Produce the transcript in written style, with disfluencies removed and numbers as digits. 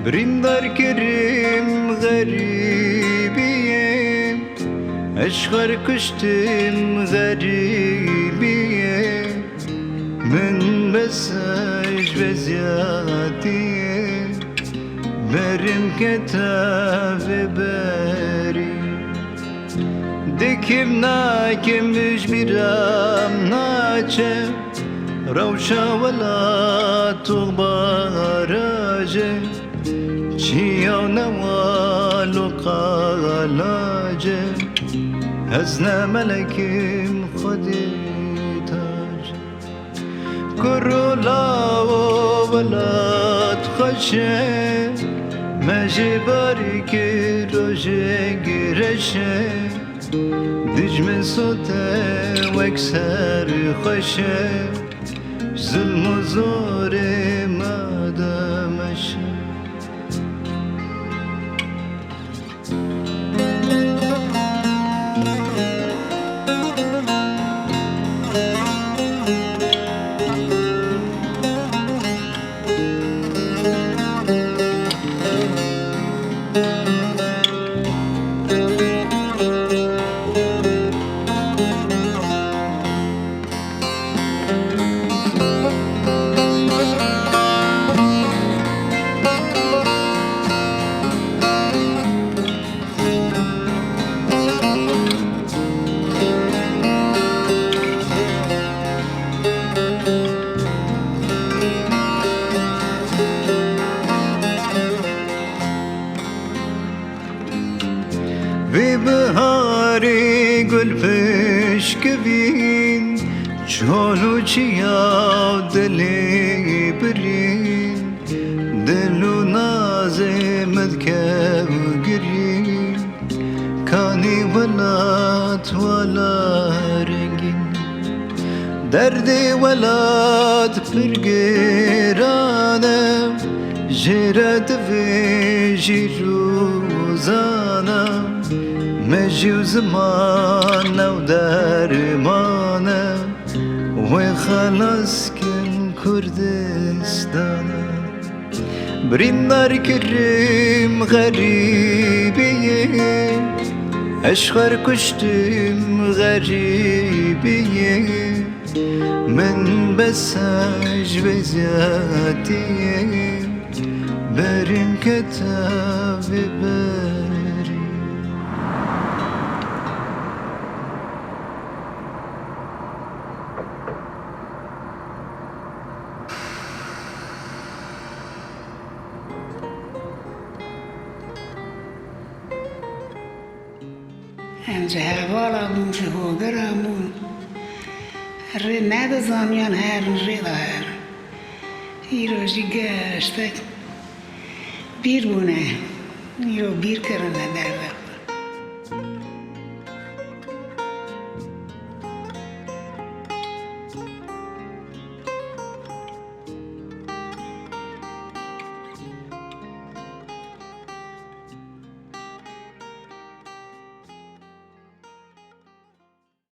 برندار کریم غریبیم اشخار کشتیم غریبیم من بسش و زیادیم برم کتاب بریم دکیم ناکیم بجبیرم ناچم روشا ولا تغباراجه چیو نوالو قالاجه هزنا ملكم خدي تاج كرولا ولا تخشى ما جبارك روجي قرشة دج من صوته واكسر خشة ظلم وزور ما دمشى في بهاري قل فيش كبين شولو چياو دلي برين دلو نازي مذكب قرين كاني ولات ولا رنگين دردي ولات برقرانم جرد في جيروزانم مجي وزمان ودرمانه وخلاص كن كردستانه برندار كريم غريبية أشخر كشتم غريبية من بساج بزياتية برم كتاب بري همچه هوالمون چه هوگرمون ری نده زامیان هر ری دار ایروژی گشتک بیر بونه ایرو بیر کرنه درده